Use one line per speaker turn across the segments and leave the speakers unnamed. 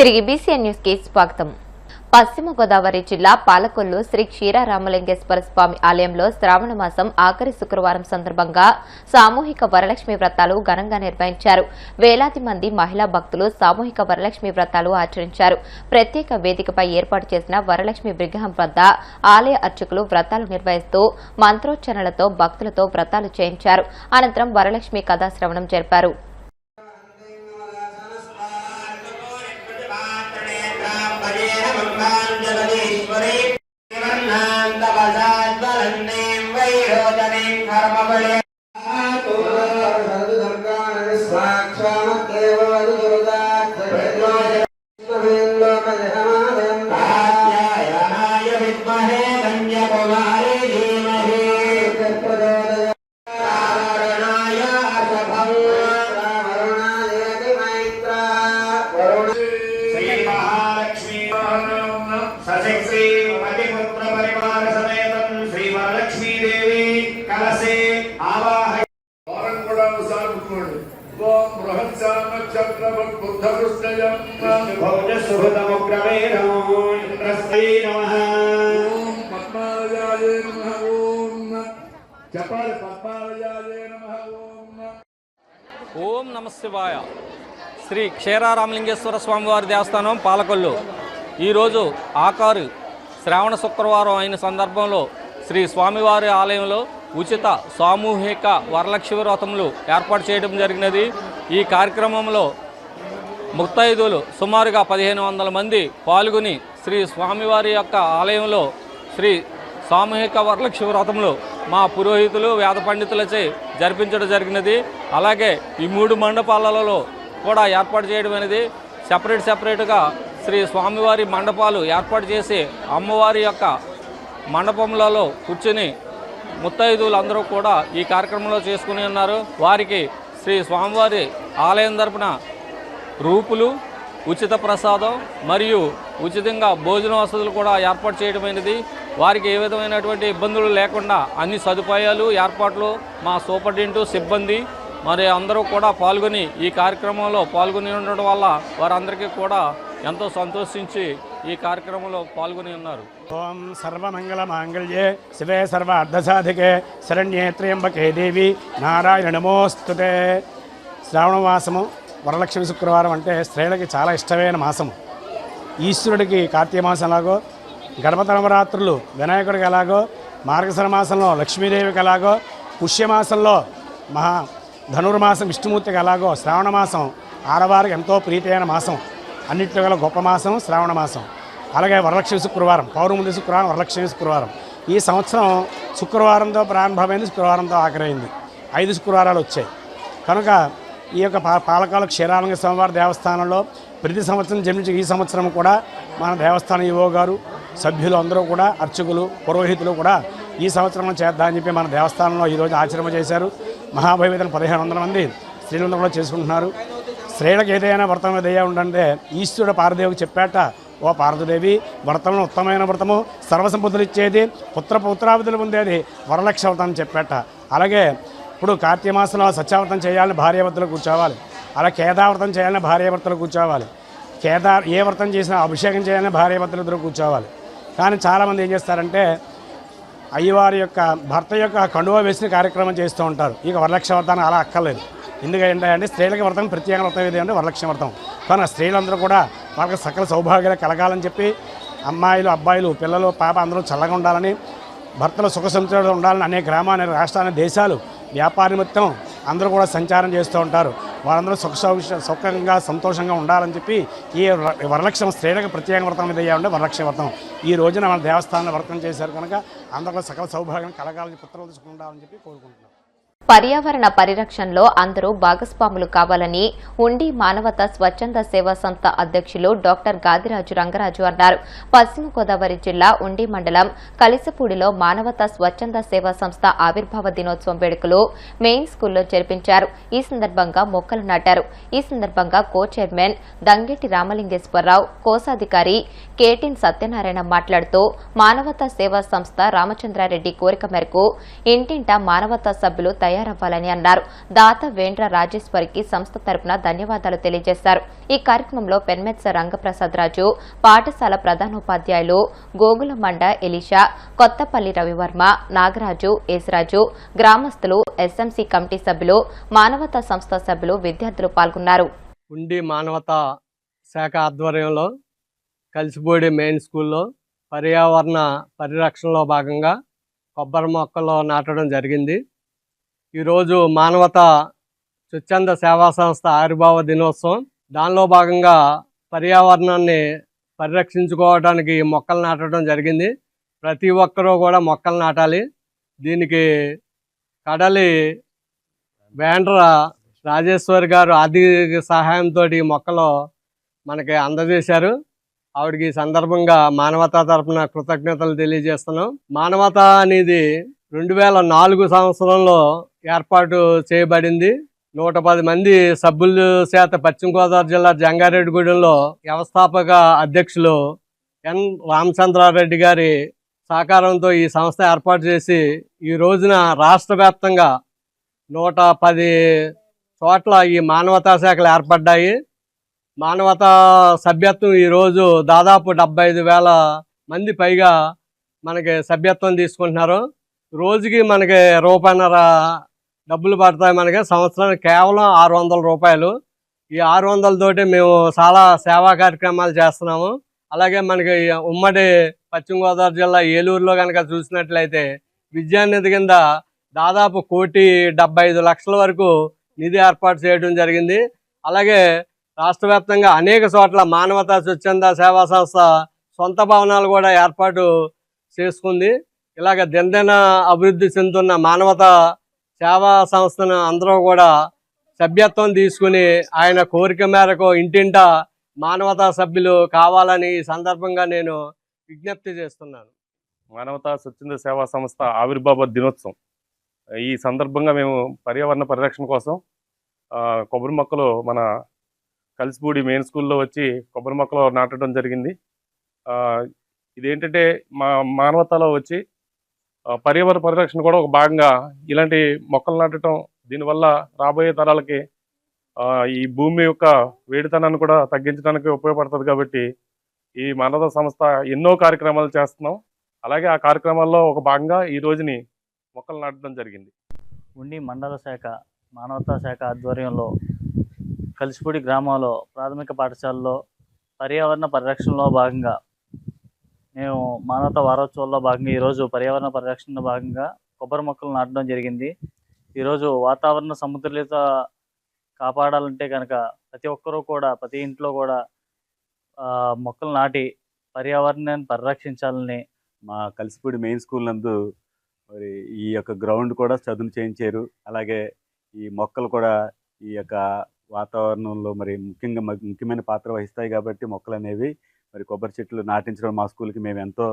తిరిగి BCN news కి స్వాగతం. పశ్చిమ గోదావరి జిల్లా పాలకొల్లు శ్రీ క్షీరారామలింగేశ్వర స్వామి ఆలయంలో శ్రావణ మాసం ఆఖరి శుక్రవారం సందర్భంగా సామూహిక వరలక్ష్మి వ్రతాలు ఘనంగా నిర్వహించారు. వేలాది మంది మహిళా భక్తులు సామూహిక వరలక్ష్మి వ్రతాలు ఆచరించారు. ప్రత్యేక వేదికపై ఏర్పాటు చేసిన వరలక్ష్మి విగ్రహం వద్ద ఆలయ అర్చకులు వ్రతాలు నిర్వహిస్తూ మంత్రోచ్చరణలతో భక్తులతో వ్రతాలు చేయించారు. అనంతరం వరలక్ష్మి కథాశ్రవణం జరిపారు.
ఓం నమ శివాయ. శ్రీ క్షీరారామలింగేశ్వర స్వామివారి దేవస్థానం పాలకొల్లు ఈరోజు ఆకారు శ్రావణ శుక్రవారం అయిన సందర్భంలో శ్రీ స్వామివారి ఆలయంలో ఉచిత సామూహిక వరలక్ష్మి వ్రతములు ఏర్పాటు చేయడం జరిగినది. ఈ కార్యక్రమంలో ముత్తైదులు సుమారుగా 1500 మంది పాల్గొని శ్రీ స్వామివారి యొక్క ఆలయంలో శ్రీ సామూహిక వరలక్ష్మి వ్రతములు మా పురోహితులు వేద పండితులచే జరిపించడం జరిగినది. అలాగే ఈ 3 మండపాలలో కూడా ఏర్పాటు చేయడం అనేది సెపరేట్గా శ్రీ స్వామివారి మండపాలు ఏర్పాటు చేసి అమ్మవారి యొక్క మండపములలో కూర్చుని ముత్తైదువులందరూ కూడా ఈ కార్యక్రమంలో చేసుకుని ఉన్నారు. వారికి శ్రీ స్వామివారి ఆలయం తరపున రూపులు, ఉచిత ప్రసాదం మరియు ఉచితంగా భోజన వసతులు కూడా ఏర్పాటు చేయడమైనది. వారికి ఏ విధమైనటువంటి ఇబ్బందులు లేకుండా అన్ని సదుపాయాలు ఏర్పాట్లు మా సూపరింటెండెంట్ సిబ్బంది మరి అందరూ కూడా పాల్గొని ఈ కార్యక్రమంలో పాల్గొని ఉండడం వల్ల వారందరికీ కూడా ఎంతో సంతోషించి ఈ కార్యక్రమంలో పాల్గొని ఉన్నారు.
ఓం సర్వమంగళ మాంగళ్యే శివే సర్వ అర్ధసాధికే శరణ్యే త్ర్యంబకే దేవి నారాయణ నమోస్తుతే. శ్రావణ మాసము వరలక్ష్మి శుక్రవారం అంటే స్త్రీలకి చాలా ఇష్టమైన మాసము. ఈశ్వరుడికి కార్తీక మాసం ఎలాగో, గణపతి నవరాత్రులు వినాయకుడికి ఎలాగో, మార్గశిర మాసంలో లక్ష్మీదేవికి ఎలాగో, పుష్యమాసంలో ధనుర్మాసం విష్ణుమూర్తికి ఎలాగో శ్రావణ మాసం ఆడవారికి ఎంతో ప్రీతైన మాసం. అన్నింటిలో గల గొప్ప మాసం శ్రావణ మాసం. అలాగే వరలక్ష్మి శుక్రవారం, పౌర్ణమి శుక్రవారం, వరలక్ష్మి శుక్రవారం. ఈ సంవత్సరం శుక్రవారంతో ప్రారంభమైంది, శుక్రవారంతో ఆఖరైంది. 5 శుక్రవారాలు వచ్చాయి కనుక ఈ యొక్క పాలకాల క్షీరారామలింగ స్వామివారి దేవస్థానంలో ప్రతి సంవత్సరం జన్మించి ఈ సంవత్సరం కూడా మన దేవస్థానం ఈవో గారు, సభ్యులు అందరూ కూడా, అర్చకులు, పురోహితులు కూడా ఈ సంవత్సరం చేద్దామని చెప్పి మన దేవస్థానంలో ఈరోజు ఆచరణ చేశారు. మహాభైవేదన 1500 మంది స్త్రీలందరూ కూడా చేసుకుంటున్నారు. స్త్రీలకు ఏదైనా వ్రతం ఏదైనా ఉండంటే ఈశ్వరుడు పార్వదేవికి చెప్పాట, ఓ పార్వదేవి వ్రతంలో ఉత్తమమైన వ్రతము, సర్వసంపదలు ఇచ్చేది, పుత్రాభివృద్ధులు పొందేది వరలక్ష్మి వ్రతం అని చెప్పాట. అలాగే ఇప్పుడు కార్తీక మాసంలో సత్యావ్రతం చేయాలని భార్యాభర్తలు కూర్చోవాలి. అలా కేదావ్రతం చేయాలని భార్యాభర్తలు కూర్చోవాలి. ఏ వ్రతం చేసినా అభిషేకం చేయాలని భార్యాభర్తలు ఇద్దరు కూర్చోవాలి. కానీ చాలామంది ఏం చేస్తారంటే అయ్యవారి యొక్క భర్త యొక్క కండువా వేసిన కార్యక్రమం చేస్తూ ఉంటారు. ఇక వరలక్ష్మి వ్రతాన్ని అలా అక్కర్లేదు. ఎందుకంటే స్త్రీలకి వ్రతం ప్రత్యేక వ్రతం ఏది అంటే వరలక్ష్మి వ్రతం. కానీ స్త్రీలందరూ కూడా వాళ్ళకి సకల సౌభాగ్యాలు కలగాలని చెప్పి అమ్మాయిలు, అబ్బాయిలు, పిల్లలు, పాప అందరూ చల్లగా ఉండాలని, భర్తలు సుఖ సంతోషాలు ఉండాలని అనేక గ్రామాలు, రాష్ట్రాలు, దేశాలు వ్యాపార నిమిత్తం అందరూ కూడా సంచారం చేస్తూ ఉంటారు. వారందరూ సుఖంగా సంతోషంగా ఉండాలని చెప్పి ఈ వరలక్ష్మి స్త్రీలకు ప్రత్యేక వ్రతం మీద అయ్యా ఉండే వరలక్ష్మి వ్రతం ఈ రోజున మన దేవస్థానంలో వ్రతం చేశారు కనుక అందరూ సకల సౌభాగ్యం కలగాలని, పుత్రులు ఉండాలని చెప్పి కోరుకుంటున్నాం.
పర్యావరణ పరిరక్షణలో అందరూ భాగస్వాములు కావాలని ఉండి మానవతా స్వచ్ఛంద సేవా సంస్థ అధ్యక్షులు డాక్టర్ గాదిరాజు రంగరాజు అన్నారు. పశ్చిమ గోదావరి జిల్లా ఉండి మండలం కలిసపూడిలో మానవతా స్వచ్ఛంద సేవా సంస్థ ఆవిర్భావ దినోత్సవం వేడుకలు మెయిన్ స్కూల్లో జరిపించారు. ఈ సందర్భంగా మొక్కలు నాటారు. ఈ సందర్భంగా కో చైర్మన్ దంగెట్టి రామలింగేశ్వరరావు, కోశాధికారి కేటిన్ సత్యనారాయణ మాట్లాడుతూ మానవతా సేవా సంస్థ రామచంద్రారెడ్డి కోరిక మేరకు ఇంటింటా మానవతా సభ్యులు తయారవ్వాలని అన్నారు. దాత వేండ్ర రాజేశ్వరికి సంస్థ తరపున ధన్యవాదాలు తెలియజేశారు. ఈ కార్యక్రమంలో పెన్మెత్స రంగప్రసాద్ రాజు, పాఠశాల ప్రధానోపాధ్యాయులు గోగులమండ ఎలీషా, కొత్తపల్లి రవివర్మ, నాగరాజు, ఏసరాజు, గ్రామస్తులు, ఎస్ఎంసీ కమిటీ సభ్యులు, మానవతా సంస్థ సభ్యులు, విద్యార్థులు పాల్గొన్నారు.
ఉండి మానవతా శాఖ ఆధ్వర్యంలో కలిసిపోడి మెయిన్ స్కూల్లో పర్యావరణ పరిరక్షణలో భాగంగా కొబ్బరి మొక్కలు నాటడం జరిగింది. ఈరోజు మానవతా స్వచ్ఛంద సేవా సంస్థ ఆవిర్భావ దినోత్సవం. దానిలో భాగంగా పర్యావరణాన్ని పరిరక్షించుకోవడానికి మొక్కలు నాటడం జరిగింది. ప్రతి ఒక్కరూ కూడా మొక్కలు నాటాలి. దీనికి కడలి వేండ్ర రాజేశ్వరి గారు ఆర్థిక సహాయంతో ఈ మొక్కలు మనకి అందజేశారు. ఆవిడకి ఈ సందర్భంగా మానవతా తరపున కృతజ్ఞతలు తెలియజేస్తున్నాం. మానవతా అనేది 2004 సంవత్సరంలో ఏర్పాటు చేయబడింది. 110 మంది సభ్యుల చేత పశ్చిమ గోదావరి జిల్లా జంగారెడ్డిగూడెంలో వ్యవస్థాపక అధ్యక్షులు ఎన్ రామచంద్రారెడ్డి గారి సహకారంతో ఈ సంస్థ ఏర్పాటు చేసి ఈ రోజున రాష్ట్ర వ్యాప్తంగా 110 చోట్ల ఈ మానవతా శాఖలు ఏర్పడ్డాయి. మానవతా సభ్యత్వం ఈరోజు దాదాపు 75,000 మంది పైగా మనకి సభ్యత్వం తీసుకుంటున్నారు. రోజుకి మనకి రూపాయన్నర డబ్బులు పడతాయి. మనకి సంవత్సరానికి కేవలం 600 రూపాయలు. ఈ 600 తోటి మేము చాలా సేవా కార్యక్రమాలు చేస్తున్నాము. అలాగే మనకి ఉమ్మడి పశ్చిమ గోదావరి జిల్లా ఏలూరులో కనుక చూసినట్లయితే విద్యానిధి కింద దాదాపు 1,75,00,000 వరకు నిధి ఏర్పాటు చేయడం జరిగింది. అలాగే రాష్ట్ర వ్యాప్తంగా అనేక చోట్ల మానవతా స్వచ్ఛంద సేవా సంస్థ సొంత భవనాలు కూడా ఏర్పాటు చేసుకుంది. ఇలాగ దినదిన అభివృద్ధి చెందుతున్న మానవతా సేవా సంస్థను అందరూ కూడా సభ్యత్వం తీసుకుని ఆయన కోరిక మేరకు ఇంటింటా మానవతా సభ్యులు కావాలని ఈ సందర్భంగా నేను విజ్ఞప్తి చేస్తున్నాను.
మానవతా స్వచ్ఛంద సేవా సంస్థ ఆవిర్భావ దినోత్సవం ఈ సందర్భంగా మేము పర్యావరణ పరిరక్షణ కోసం కొబ్బరి మొక్కలు మన కలిసిపూడి మెయిన్ స్కూల్లో వచ్చి కొబ్బరి మొక్కలు నాటడం జరిగింది. ఇదేంటంటే మా మానవతాలో వచ్చి పర్యావరణ పరిరక్షణ కూడా ఒక భాగంగా ఇలాంటి మొక్కలు నాటడం దీనివల్ల రాబోయే తరాలకి ఈ భూమి యొక్క వేడితనాన్ని కూడా తగ్గించడానికి ఉపయోగపడుతుంది. కాబట్టి ఈ మానవతా సంస్థ ఎన్నో కార్యక్రమాలు చేస్తున్నాం. అలాగే ఆ కార్యక్రమాల్లో ఒక భాగంగా ఈ రోజుని మొక్కలు నాటడం జరిగింది.
ఉండి మండల శాఖ మానవతా శాఖ ఆధ్వర్యంలో కలిసిపూడి గ్రామంలో ప్రాథమిక పాఠశాలలో పర్యావరణ పరిరక్షణలో భాగంగా మేము మానవతా వారోత్సవాల్లో భాగంగా ఈరోజు పర్యావరణ పరిరక్షణలో భాగంగా కొబ్బరి మొక్కలు నాటడం జరిగింది. ఈరోజు వాతావరణ సమతుల్యత కాపాడాలంటే కనుక ప్రతి ఒక్కరూ కూడా ప్రతి ఇంట్లో కూడా మొక్కలు నాటి పర్యావరణాన్ని పరిరక్షించాలని
మా కలిసిపూడి మెయిన్ స్కూల్ నందు మరి ఈ యొక్క గ్రౌండ్ కూడా చదును చేయించారు. అలాగే ఈ మొక్కలు కూడా ఈ యొక్క వాతావరణంలో మరి ముఖ్యమైన పాత్ర వహిస్తాయి. కాబట్టి మొక్కలు అనేవి మరి కొబ్బరి చెట్లు నాటించడం మా స్కూల్కి మేము ఎంతో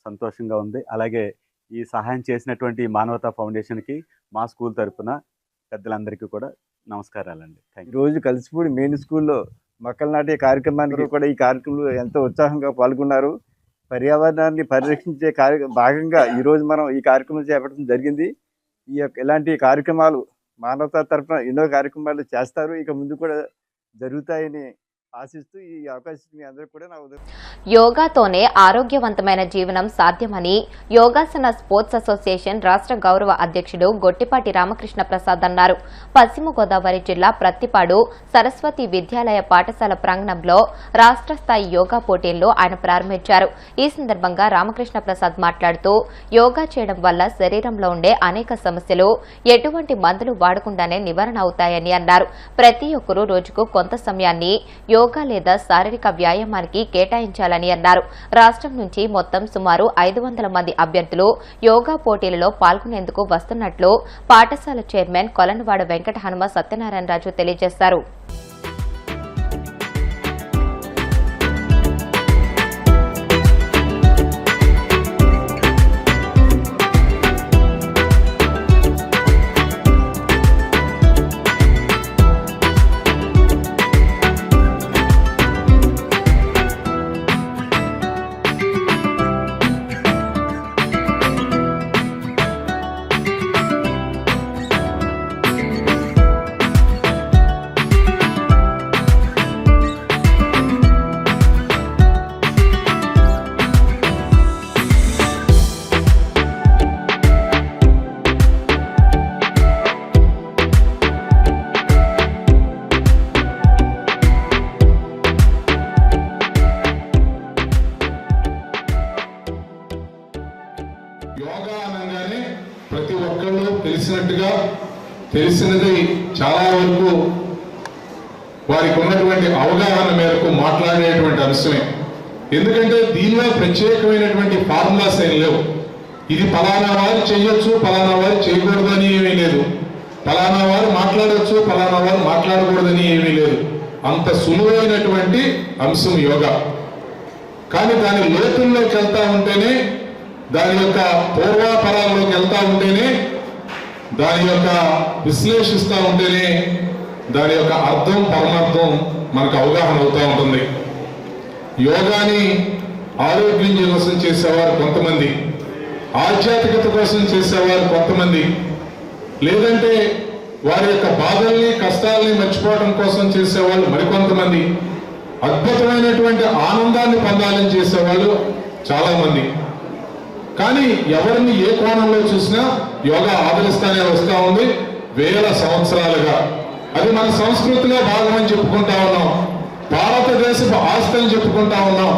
సంతోషంగా ఉంది. అలాగే ఈ సహాయం చేసినటువంటి మానవతా ఫౌండేషన్కి మా స్కూల్ తరఫున పెద్దలందరికీ కూడా నమస్కారాలండి.
ఈరోజు కలిసిపూడి మెయిన్ స్కూల్లో మొక్కలు నాటే కార్యక్రమానికి కూడా ఈ కార్యక్రమంలో ఎంతో ఉత్సాహంగా పాల్గొన్నారు. పర్యావరణాన్ని పరిరక్షించే భాగంగా ఈరోజు మనం ఈ కార్యక్రమం చేపట్టడం జరిగింది. ఇలాంటి కార్యక్రమాలు మానవతా తరఫున ఎన్నో కార్యక్రమాలు చేస్తారు. ఇక ముందు కూడా జరుగుతాయని ఆశిస్తూ ఈ అవకాశం అందరూ కూడా నా ఉదయం.
యోగాతోనే ఆరోగ్యవంతమైన జీవనం సాధ్యమని యోగాసన స్పోర్ట్స్ అసోసియేషన్ రాష్ట్ర గౌరవ అధ్యక్షుడు గొట్టిపాటి రామకృష్ణ ప్రసాద్ అన్నారు. పశ్చిమ గోదావరి జిల్లా ప్రత్తిపాడు సరస్వతి విద్యాలయ పాఠశాల ప్రాంగణంలో రాష్ట్ర స్థాయి యోగా పోటీలను ఆయన ప్రారంభించారు. ఈ సందర్భంగా రామకృష్ణ ప్రసాద్ మాట్లాడుతూ యోగా చేయడం వల్ల శరీరంలో ఉండే అనేక సమస్యలు ఎటువంటి మందులు వాడకుండానే నివారణ అవుతాయని అన్నారు. ప్రతి ఒక్కరూ రోజుకు కొంత సమయాన్ని యోగా లేదా శారీరక వ్యాయామానికి కేటాయించాలని అన్నారు. రాష్ట్రం నుంచి మొత్తం సుమారు 500 మంది అభ్యర్థులు యోగా పోటీలలో పాల్గొనేందుకు వస్తున్నట్లు పాఠశాల చైర్మన్ కొలనవాడ వెంకట హనుమ సత్యనారాయణరాజు తెలియజేశారు.
తెలిసినట్టుగా తెలిసినది చాలా వరకు వారికి ఉన్నటువంటి అవగాహన మేరకు మాట్లాడేటువంటి అంశమే. ఎందుకంటే దీనిలో ప్రత్యేకమైనటువంటి ఫార్ములాస్ ఏం లేవు. ఇది ఫలానా వారు చేయొచ్చు, ఫలానా వారు చేయకూడదు అని ఏమీ లేదు. ఫలానా వారు మాట్లాడవచ్చు, ఫలానా వారు మాట్లాడకూడదని ఏమీ లేదు. అంత సులువైనటువంటి అంశం యోగా. కానీ దాని లోతుల్లోకి వెళ్తా ఉంటేనే, దాని యొక్క పూర్వాపరాల్లోకి వెళ్తా ఉంటేనే, దాని యొక్క విశ్లేషిస్తూ ఉంటేనే దాని యొక్క అర్థం పరమార్థం మనకు అవగాహన అవుతూ ఉంటుంది. యోగాని ఆరోగ్యం కోసం చేసేవారు కొంతమంది, ఆధ్యాత్మికత కోసం చేసేవారు కొంతమంది, లేదంటే వారి యొక్క బాధల్ని కష్టాలని మర్చిపోవడం కోసం చేసేవాళ్ళు మరికొంతమంది, అద్భుతమైనటువంటి ఆనందాన్ని పొందాలని చేసేవాళ్ళు చాలా మంది. కానీ ఎవరిని ఏ కోణంలో చూసినా యోగా ఆదరిస్తానే వస్తూ ఉంది వేల సంవత్సరాలుగా. అది మన సంస్కృతిలో భాగమని చెప్పుకుంటా ఉన్నాం, భారతదేశపు ఆస్తి అని చెప్పుకుంటా ఉన్నాం.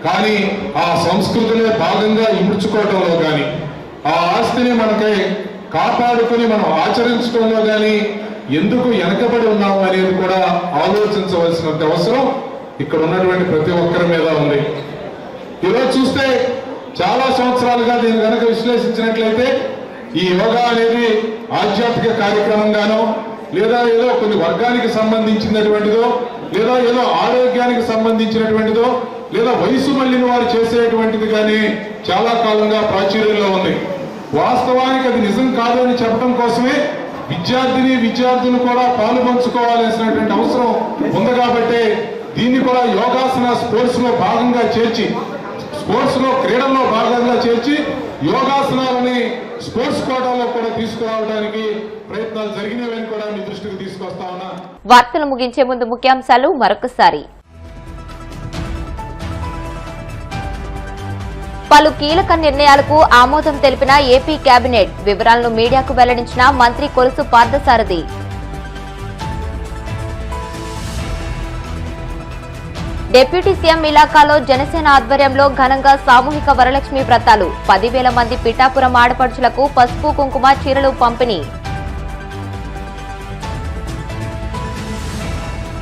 కానీ ఆ సంస్కృతిలో భాగంగా ఇముడ్చుకోవడంలో కానీ, ఆ ఆస్తిని మనకై కాపాడుకుని మనం ఆచరించడంలో కానీ ఎందుకు వెనకబడి ఉన్నాము అనేది కూడా ఆలోచించవలసినంత అవసరం ఇక్కడ ఉన్నటువంటి ప్రతి ఒక్కరి మీద ఉంది. ఈరోజు చూస్తే చాలా సంవత్సరాలుగా దీన్ని కనుక విశ్లేషించినట్లయితే ఈ యోగా అనేది ఆధ్యాత్మిక కార్యక్రమంగానో, లేదా ఏదో కొన్ని వర్గానికి సంబంధించినటువంటిదో, లేదా ఏదో ఆరోగ్యానికి సంబంధించినటువంటిదో, లేదా వయసు మళ్ళిన వారు చేసేటువంటిది కానీ చాలా కాలంగా ప్రాచుర్యంలో ఉంది. వాస్తవానికి అది నిజం కాదు అని చెప్పడం కోసమే విద్యార్థులు కూడా పాలు పంచుకోవాల్సినటువంటి అవసరం ఉంది. కాబట్టి దీన్ని కూడా యోగాసన స్పోర్ట్స్ లో భాగంగా చేర్చి, స్పోర్ట్స్ లో క్రీడల్లో భాగంగా చేర్చి యోగాసనాలని స్పోర్ట్స్ కోటాలో కూడా తీసుకురావడానికి ప్రయత్నాలు జరిగినవని కూడా మీ దృష్టికి తీసుకొస్తా ఉన్నా.
వార్తలు ముగించే ముందు ముఖ్యాంశాలు మరొకసారి. పలు కీలక నిర్ణయాలకు ఆమోదం తెలిపిన ఏపీ కేబినెట్. వివరాలను మీడియాకు వెల్లడించిన మంత్రి కొలుసు పార్థసారథి. డిప్యూటీ సీఎం ఇలాకాలో జనసేన ఆధ్వర్యంలో ఘనంగా సామూహిక వరలక్ష్మి వ్రతాలు. 10,000 మంది పిఠాపురం ఆడపడుచులకు పసుపు కుంకుమ చీరలు పంపిణీ.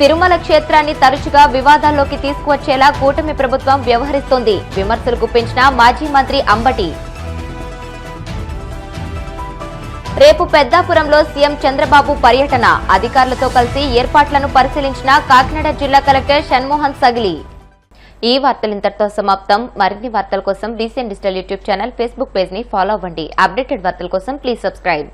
తిరుమల క్షేత్రాన్ని తరచుగా వివాదాల్లోకి తీసుకువచ్చేలా కూటమి ప్రభుత్వం వ్యవహరిస్తోంది. విమర్శలు గుప్పించిన మాజీ మంత్రి అంబటి. రేపు పెద్దాపురంలో సీఎం చంద్రబాబు పర్యటన. అధికారులతో కలిసి ఏర్పాట్లను పరిశీలించిన కాకినాడ జిల్లా కలెక్టర్ షణ్మోహన్ సగిలి. ఈ వార్తలు ఇంతటితో సమాప్తం. మరిన్ని వార్తల కోసం VCN digital YouTube channel, Facebook page ని ఫాలో అవ్వండి. అప్డేటెడ్ వార్తల కోసం ప్లీజ్ సబ్స్క్రైబ్.